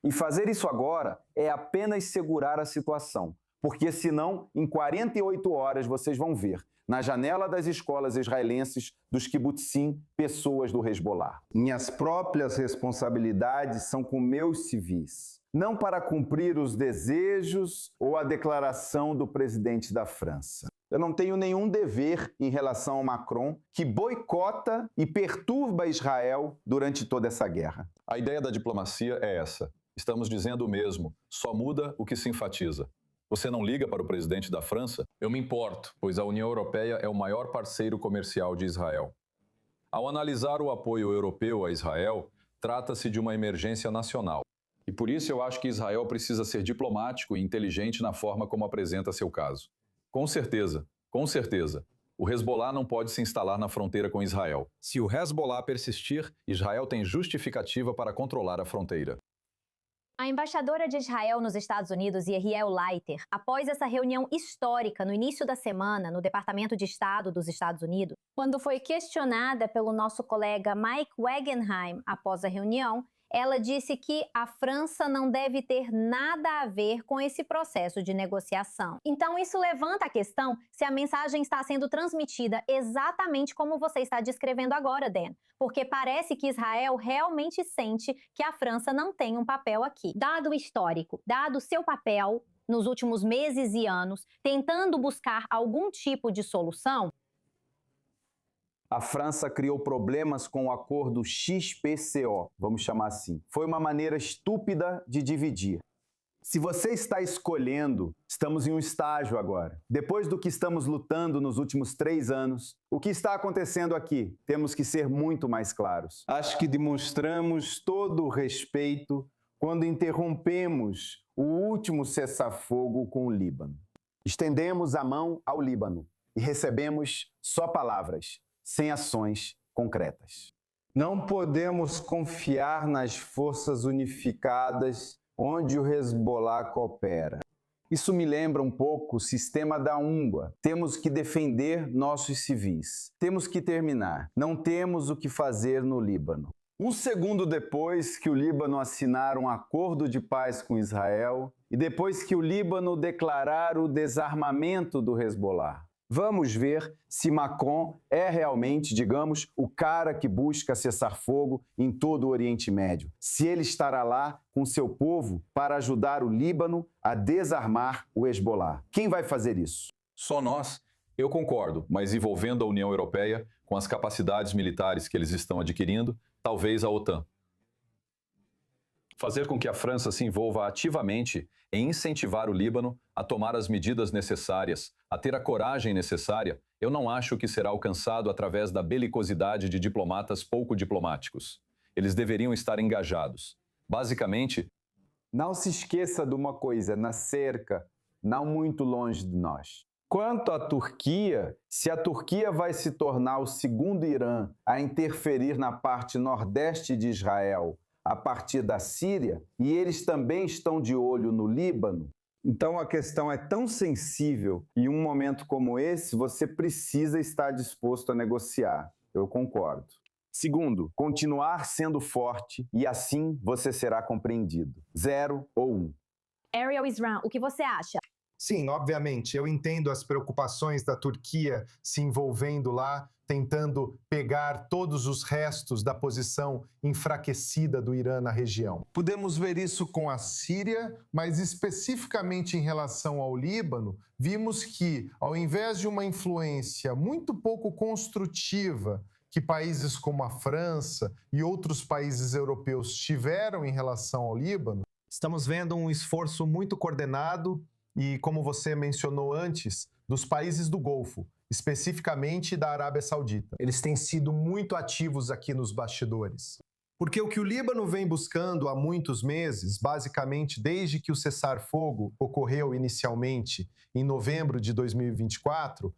E fazer isso agora é apenas segurar a situação, porque senão, em 48 horas, vocês vão ver na janela das escolas israelenses dos kibbutzim, pessoas do Hezbollah. Minhas próprias responsabilidades são com meus civis, não para cumprir os desejos ou a declaração do presidente da França. Eu não tenho nenhum dever em relação ao Macron, que boicota e perturba Israel durante toda essa guerra. A ideia da diplomacia é essa. Estamos dizendo o mesmo, só muda o que se enfatiza. Você não liga para o presidente da França? Eu me importo, pois a União Europeia é o maior parceiro comercial de Israel. Ao analisar o apoio europeu a Israel, trata-se de uma emergência nacional. E por isso eu acho que Israel precisa ser diplomático e inteligente na forma como apresenta seu caso. Com certeza, o Hezbollah não pode se instalar na fronteira com Israel. Se o Hezbollah persistir, Israel tem justificativa para controlar a fronteira. A embaixadora de Israel nos Estados Unidos, Yeriel Leiter, após essa reunião histórica no início da semana no Departamento de Estado dos Estados Unidos, quando foi questionada pelo nosso colega Mike Wagenheim após a reunião, ela disse que a França não deve ter nada a ver com esse processo de negociação. Então isso levanta a questão se a mensagem está sendo transmitida exatamente como você está descrevendo agora, Dan, porque parece que Israel realmente sente que a França não tem um papel aqui. Dado o histórico, dado seu papel nos últimos meses e anos, tentando buscar algum tipo de solução, A França criou problemas com o acordo XPCO, vamos chamar assim. Foi uma maneira estúpida de dividir. Se você está escolhendo, estamos em um estágio agora. Depois do que estamos lutando nos últimos 3 anos, o que está acontecendo aqui? Temos que ser muito mais claros. Acho que demonstramos todo o respeito quando interrompemos o último cessar-fogo com o Líbano. Estendemos a mão ao Líbano e recebemos só palavras, sem ações concretas. Não podemos confiar nas forças unificadas onde o Hezbollah coopera. Isso me lembra um pouco o sistema da UNRWA. Temos que defender nossos civis. Temos que terminar. Não temos o que fazer no Líbano. Um segundo depois que o Líbano assinar um acordo de paz com Israel e depois que o Líbano declarar o desarmamento do Hezbollah. Vamos ver se Macron é realmente, digamos, o cara que busca cessar fogo em todo o Oriente Médio. Se ele estará lá com seu povo para ajudar o Líbano a desarmar o Hezbollah. Quem vai fazer isso? Só nós? Eu concordo, mas envolvendo a União Europeia com as capacidades militares que eles estão adquirindo, talvez a OTAN. Fazer com que a França se envolva ativamente em incentivar o Líbano a tomar as medidas necessárias, a ter a coragem necessária, eu não acho que será alcançado através da belicosidade de diplomatas pouco diplomáticos. Eles deveriam estar engajados. Basicamente, não se esqueça de uma coisa, na cerca, não muito longe de nós. Quanto à Turquia, se a Turquia vai se tornar o segundo Irã a interferir na parte nordeste de Israel, a partir da Síria, e eles também estão de olho no Líbano, então a questão é tão sensível e em um momento como esse você precisa estar disposto a negociar. Eu concordo. Segundo, continuar sendo forte e assim você será compreendido. 0 ou 1. Ariel Isran, o que você acha? Sim, obviamente, eu entendo as preocupações da Turquia se envolvendo lá, tentando pegar todos os restos da posição enfraquecida do Irã na região. Podemos ver isso com a Síria, mas especificamente em relação ao Líbano, vimos que, ao invés de uma influência muito pouco construtiva que países como a França e outros países europeus tiveram em relação ao Líbano, estamos vendo um esforço muito coordenado e, como você mencionou antes, dos países do Golfo, especificamente da Arábia Saudita. Eles têm sido muito ativos aqui nos bastidores. Porque o que o Líbano vem buscando há muitos meses, basicamente desde que o cessar-fogo ocorreu inicialmente em novembro de 2024,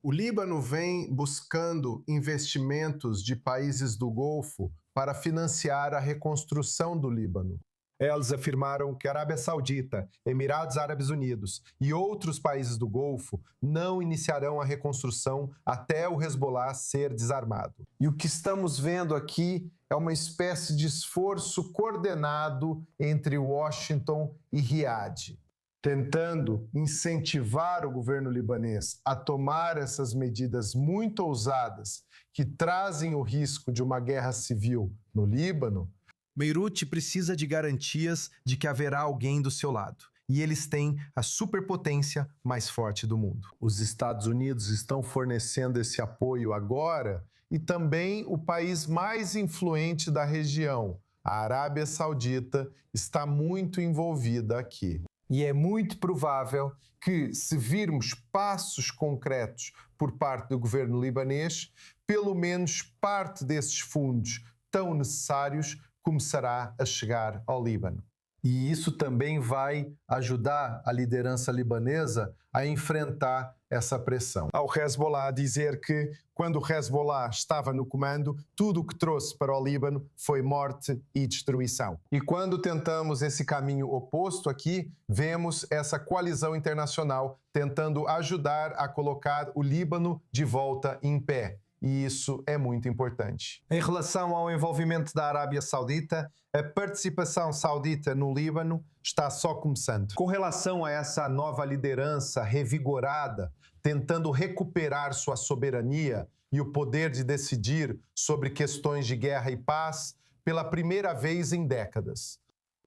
o Líbano vem buscando investimentos de países do Golfo para financiar a reconstrução do Líbano. Eles afirmaram que a Arábia Saudita, Emirados Árabes Unidos e outros países do Golfo não iniciarão a reconstrução até o Hezbollah ser desarmado. E o que estamos vendo aqui é uma espécie de esforço coordenado entre Washington e Riad, tentando incentivar o governo libanês a tomar essas medidas muito ousadas que trazem o risco de uma guerra civil no Líbano. Beirute precisa de garantias de que haverá alguém do seu lado. E eles têm a superpotência mais forte do mundo. Os Estados Unidos estão fornecendo esse apoio agora e também o país mais influente da região, a Arábia Saudita, está muito envolvida aqui. E é muito provável que, se virmos passos concretos por parte do governo libanês, pelo menos parte desses fundos tão necessários começará a chegar ao Líbano. E isso também vai ajudar a liderança libanesa a enfrentar essa pressão. Ao Hezbollah dizer que, quando o Hezbollah estava no comando, tudo o que trouxe para o Líbano foi morte e destruição. E quando tentamos esse caminho oposto aqui, vemos essa coalizão internacional tentando ajudar a colocar o Líbano de volta em pé. E isso é muito importante. Em relação ao envolvimento da Arábia Saudita, a participação saudita no Líbano está só começando. Com relação a essa nova liderança revigorada, tentando recuperar sua soberania e o poder de decidir sobre questões de guerra e paz pela primeira vez em décadas.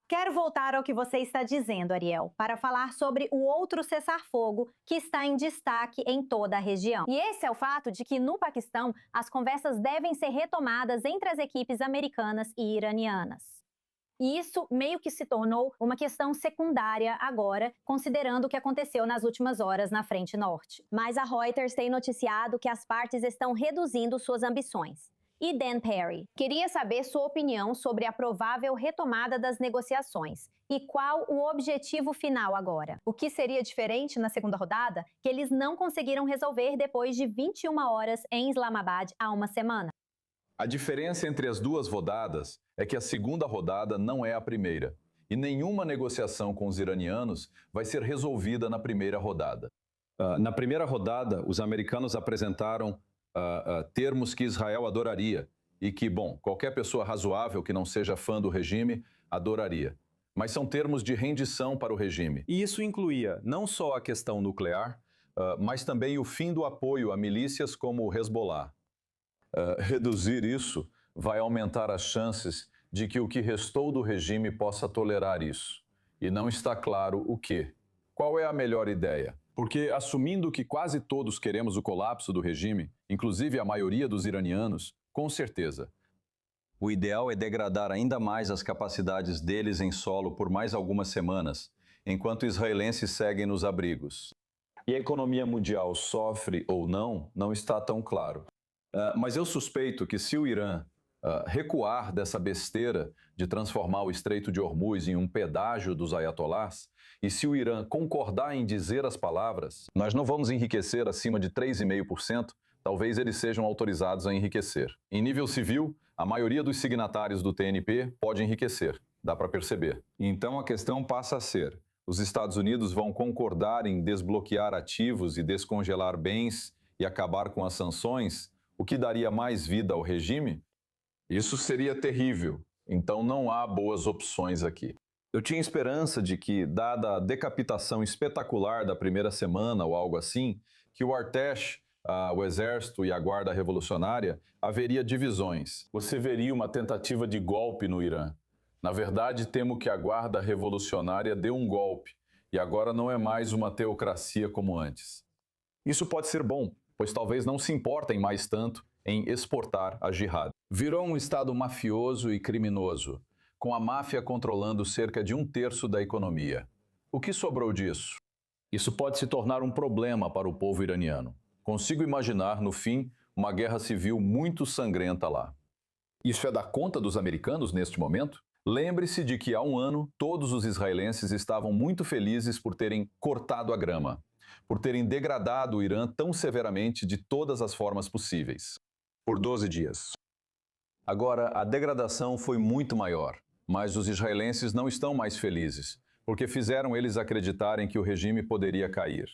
Quero voltar ao que você está dizendo, Ariel, para falar sobre o outro cessar-fogo que está em destaque em toda a região. E esse é o fato de que, no Paquistão, as conversas devem ser retomadas entre as equipes americanas e iranianas. E isso meio que se tornou uma questão secundária agora, considerando o que aconteceu nas últimas horas na Frente Norte. Mas a Reuters tem noticiado que as partes estão reduzindo suas ambições. E Dan Perry queria saber sua opinião sobre a provável retomada das negociações e qual o objetivo final agora. O que seria diferente na segunda rodada que eles não conseguiram resolver depois de 21 horas em Islamabad há uma semana. A diferença entre as duas rodadas é que a segunda rodada não é a primeira, e nenhuma negociação com os iranianos vai ser resolvida na primeira rodada. Na primeira rodada, os americanos apresentaram termos que Israel adoraria e que, bom, qualquer pessoa razoável que não seja fã do regime adoraria. Mas são termos de rendição para o regime. E isso incluía não só a questão nuclear, mas também o fim do apoio a milícias como o Hezbollah. Reduzir isso vai aumentar as chances de que o que restou do regime possa tolerar isso. E não está claro o quê. Qual é a melhor ideia? Porque, assumindo que quase todos queremos o colapso do regime, inclusive a maioria dos iranianos, com certeza. O ideal é degradar ainda mais as capacidades deles em solo por mais algumas semanas, enquanto israelenses seguem nos abrigos. E a economia mundial sofre ou não está tão claro. Mas eu suspeito que se o Irã recuar dessa besteira de transformar o Estreito de Hormuz em um pedágio dos ayatolás, e se o Irã concordar em dizer as palavras, nós não vamos enriquecer acima de 3,5%, talvez eles sejam autorizados a enriquecer. Em nível civil, a maioria dos signatários do TNP pode enriquecer, dá para perceber. Então a questão passa a ser, os Estados Unidos vão concordar em desbloquear ativos e descongelar bens e acabar com as sanções, o que daria mais vida ao regime? Isso seria terrível, então não há boas opções aqui. Eu tinha esperança de que, dada a decapitação espetacular da primeira semana ou algo assim, que o Artesh, o Exército e a Guarda Revolucionária haveria divisões. Você veria uma tentativa de golpe no Irã. Na verdade, temo que a Guarda Revolucionária deu um golpe e agora não é mais uma teocracia como antes. Isso pode ser bom, pois talvez não se importem mais tanto em exportar a jihad. Virou um estado mafioso e criminoso, com a máfia controlando cerca de 1/3 da economia. O que sobrou disso? Isso pode se tornar um problema para o povo iraniano. Consigo imaginar, no fim, uma guerra civil muito sangrenta lá. Isso é da conta dos americanos neste momento? Lembre-se de que há um ano todos os israelenses estavam muito felizes por terem cortado a grama, por terem degradado o Irã tão severamente de todas as formas possíveis, por 12 dias. Agora, a degradação foi muito maior, mas os israelenses não estão mais felizes, porque fizeram eles acreditarem que o regime poderia cair.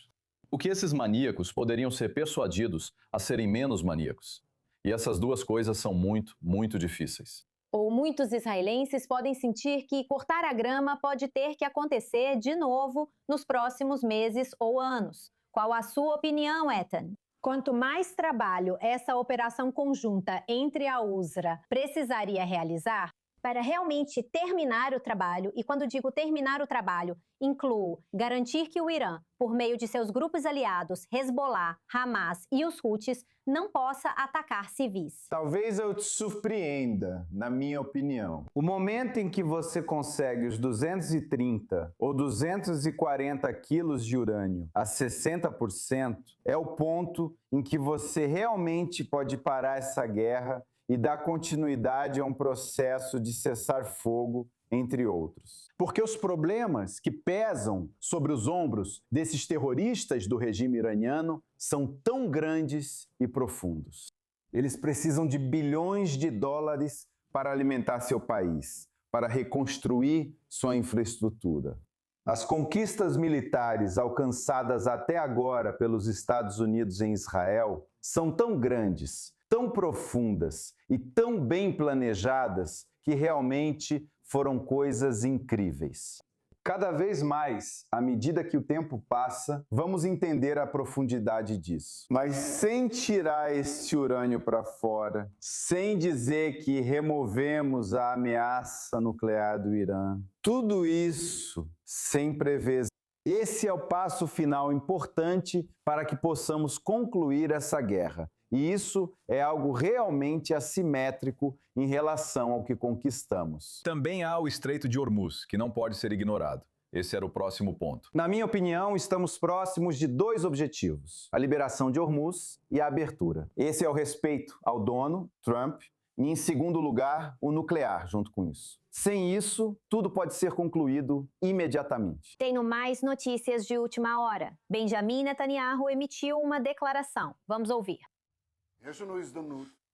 O que esses maníacos poderiam ser persuadidos a serem menos maníacos. E essas duas coisas são muito, muito difíceis. Ou muitos israelenses podem sentir que cortar a grama pode ter que acontecer de novo nos próximos meses ou anos. Qual a sua opinião, Ethan? Quanto mais trabalho essa operação conjunta entre a USRA precisaria realizar, para realmente terminar o trabalho, e quando digo terminar o trabalho, incluo garantir que o Irã, por meio de seus grupos aliados, Hezbollah, Hamas e os Houthis, não possa atacar civis. Talvez eu te surpreenda, na minha opinião. O momento em que você consegue os 230 ou 240 quilos de urânio a 60% é o ponto em que você realmente pode parar essa guerra e dar continuidade a um processo de cessar-fogo, entre outros. Porque os problemas que pesam sobre os ombros desses terroristas do regime iraniano são tão grandes e profundos. Eles precisam de bilhões de dólares para alimentar seu país, para reconstruir sua infraestrutura. As conquistas militares alcançadas até agora pelos Estados Unidos em Israel são tão grandes, tão profundas e tão bem planejadas que realmente foram coisas incríveis. Cada vez mais, à medida que o tempo passa, vamos entender a profundidade disso. Mas sem tirar esse urânio para fora, sem dizer que removemos a ameaça nuclear do Irã, tudo isso sem prever. Esse é o passo final importante para que possamos concluir essa guerra. E isso é algo realmente assimétrico em relação ao que conquistamos. Também há o Estreito de Hormuz, que não pode ser ignorado. Esse era o próximo ponto. Na minha opinião, estamos próximos de 2 objetivos: a liberação de Hormuz e a abertura. Esse é o respeito ao dono, Trump, e, em segundo lugar, o nuclear junto com isso. Sem isso, tudo pode ser concluído imediatamente. Tenho mais notícias de última hora. Benjamin Netanyahu emitiu uma declaração. Vamos ouvir.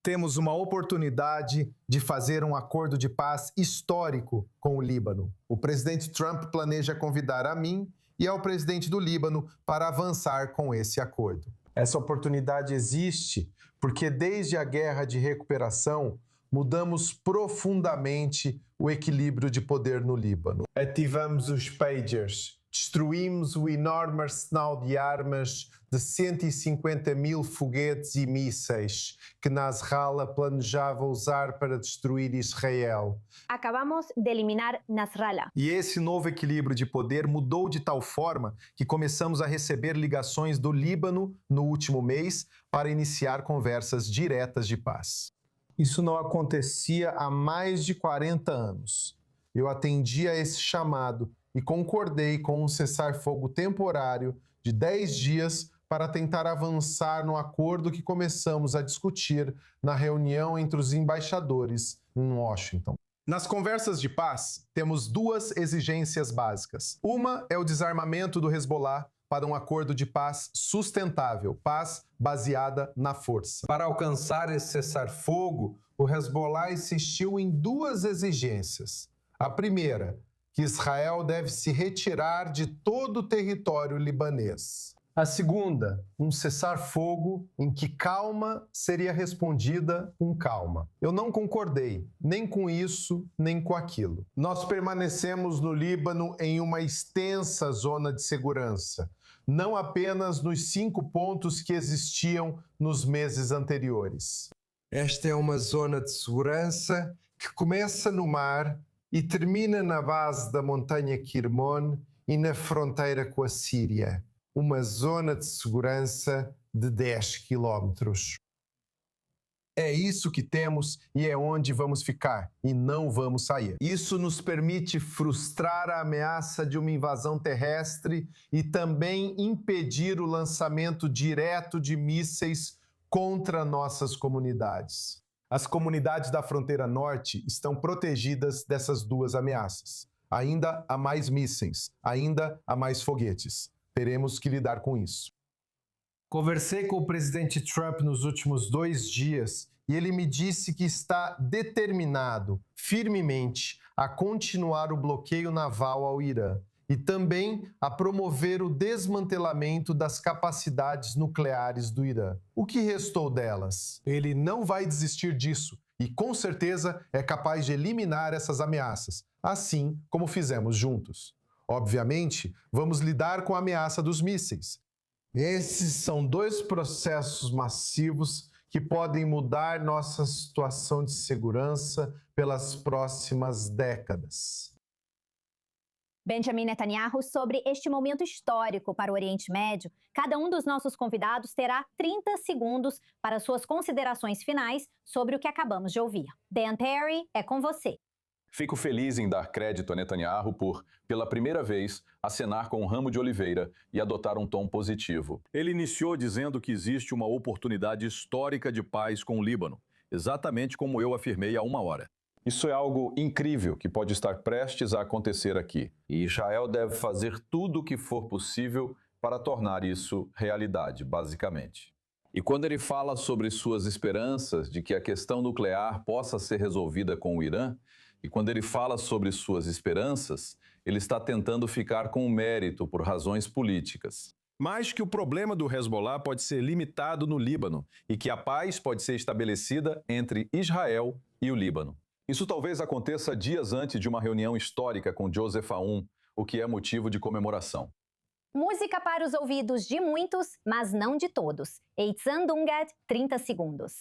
Temos uma oportunidade de fazer um acordo de paz histórico com o Líbano. O presidente Trump planeja convidar a mim e ao presidente do Líbano para avançar com esse acordo. Essa oportunidade existe porque desde a guerra de recuperação mudamos profundamente o equilíbrio de poder no Líbano. Ativamos os pagers, destruímos o enorme arsenal de armas de 150 mil foguetes e mísseis que Nasrallah planejava usar para destruir Israel. Acabamos de eliminar Nasrallah. E esse novo equilíbrio de poder mudou de tal forma que começamos a receber ligações do Líbano no último mês para iniciar conversas diretas de paz. Isso não acontecia há mais de 40 anos. Eu atendi a esse chamado e concordei com um cessar-fogo temporário de 10 dias para tentar avançar no acordo que começamos a discutir na reunião entre os embaixadores em Washington. Nas conversas de paz, temos 2 exigências básicas. Uma é o desarmamento do Hezbollah para um acordo de paz sustentável, paz baseada na força. Para alcançar esse cessar-fogo, o Hezbollah insistiu em 2 exigências. A primeira, que Israel deve se retirar de todo o território libanês. A segunda, um cessar-fogo em que calma seria respondida com calma. Eu não concordei, nem com isso, nem com aquilo. Nós permanecemos no Líbano em uma extensa zona de segurança, não apenas nos 5 pontos que existiam nos meses anteriores. Esta é uma zona de segurança que começa no mar e termina na base da montanha Kirmon e na fronteira com a Síria. Uma zona de segurança de 10 quilómetros. É isso que temos e é onde vamos ficar, e não vamos sair. Isso nos permite frustrar a ameaça de uma invasão terrestre e também impedir o lançamento direto de mísseis contra nossas comunidades. As comunidades da fronteira norte estão protegidas dessas 2 ameaças. Ainda há mais mísseis, ainda há mais foguetes. Teremos que lidar com isso. Conversei com o presidente Trump nos últimos 2 dias e ele me disse que está determinado, firmemente, a continuar o bloqueio naval ao Irã e também a promover o desmantelamento das capacidades nucleares do Irã. O que restou delas? Ele não vai desistir disso e, com certeza, é capaz de eliminar essas ameaças, assim como fizemos juntos. Obviamente, vamos lidar com a ameaça dos mísseis. Esses são 2 processos massivos que podem mudar nossa situação de segurança pelas próximas décadas. Benjamin Netanyahu, sobre este momento histórico para o Oriente Médio, cada um dos nossos convidados terá 30 segundos para suas considerações finais sobre o que acabamos de ouvir. Dan Terry, é com você. Fico feliz em dar crédito a Netanyahu por, pela primeira vez, acenar com um ramo de oliveira e adotar um tom positivo. Ele iniciou dizendo que existe uma oportunidade histórica de paz com o Líbano, exatamente como eu afirmei há 1 hora. Isso é algo incrível que pode estar prestes a acontecer aqui. E Israel deve fazer tudo o que for possível para tornar isso realidade, basicamente. E quando ele fala sobre suas esperanças de que a questão nuclear possa ser resolvida com o Irã, e quando ele fala sobre suas esperanças, ele está tentando ficar com o mérito por razões políticas. Mas que o problema do Hezbollah pode ser limitado no Líbano e que a paz pode ser estabelecida entre Israel e o Líbano. Isso talvez aconteça dias antes de uma reunião histórica com Joseph Aoun, o que é motivo de comemoração. Música para os ouvidos de muitos, mas não de todos. Eitzan Dungat, 30 segundos.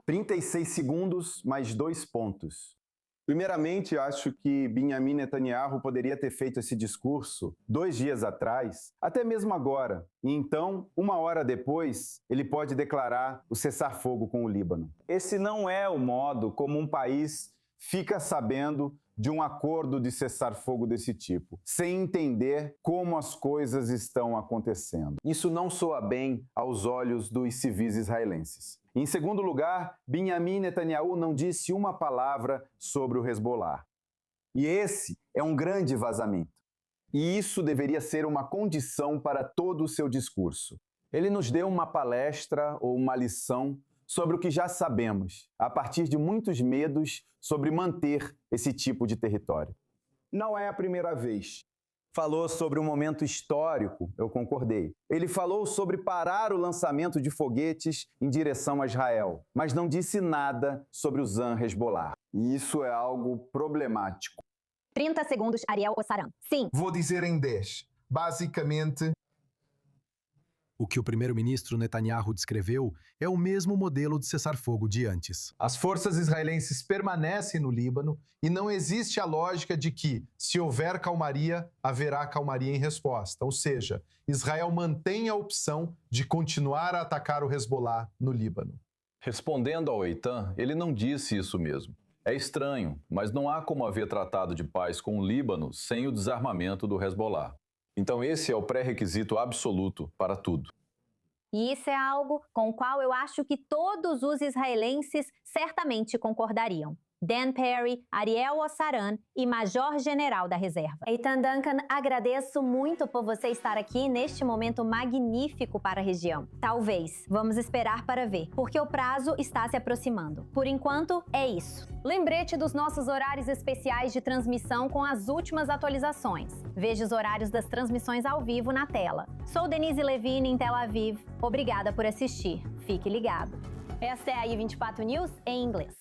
36 segundos mais 2 pontos. Primeiramente, acho que Benjamin Netanyahu poderia ter feito esse discurso 2 dias atrás, até mesmo agora. E então, 1 hora depois, ele pode declarar o cessar-fogo com o Líbano. Esse não é o modo como um país fica sabendo de um acordo de cessar-fogo desse tipo, sem entender como as coisas estão acontecendo. Isso não soa bem aos olhos dos civis israelenses. Em segundo lugar, Benjamin Netanyahu não disse uma palavra sobre o Hezbollah. E esse é um grande vazamento. E isso deveria ser uma condição para todo o seu discurso. Ele nos deu uma palestra ou uma lição sobre o que já sabemos, a partir de muitos medos sobre manter esse tipo de território. Não é a primeira vez. Falou sobre um momento histórico, eu concordei. Ele falou sobre parar o lançamento de foguetes em direção a Israel, mas não disse nada sobre o Zan Hezbollah. E isso é algo problemático. 30 segundos, Ariel Ossaran. Sim. Vou dizer em 10. Basicamente, o que o primeiro-ministro Netanyahu descreveu é o mesmo modelo de cessar-fogo de antes. As forças israelenses permanecem no Líbano e não existe a lógica de que, se houver calmaria, haverá calmaria em resposta. Ou seja, Israel mantém a opção de continuar a atacar o Hezbollah no Líbano. Respondendo ao Eitan, ele não disse isso mesmo. É estranho, mas não há como haver tratado de paz com o Líbano sem o desarmamento do Hezbollah. Então esse é o pré-requisito absoluto para tudo. E isso é algo com o qual eu acho que todos os israelenses certamente concordariam. Dan Perry, Ariel Ossaran e Major-General da Reserva. Eitan Duncan, agradeço muito por você estar aqui neste momento magnífico para a região. Talvez, vamos esperar para ver, porque o prazo está se aproximando. Por enquanto, é isso. Lembrete dos nossos horários especiais de transmissão com as últimas atualizações. Veja os horários das transmissões ao vivo na tela. Sou Denise Levine, em Tel Aviv. Obrigada por assistir. Fique ligado. Esta é a I24 News em inglês.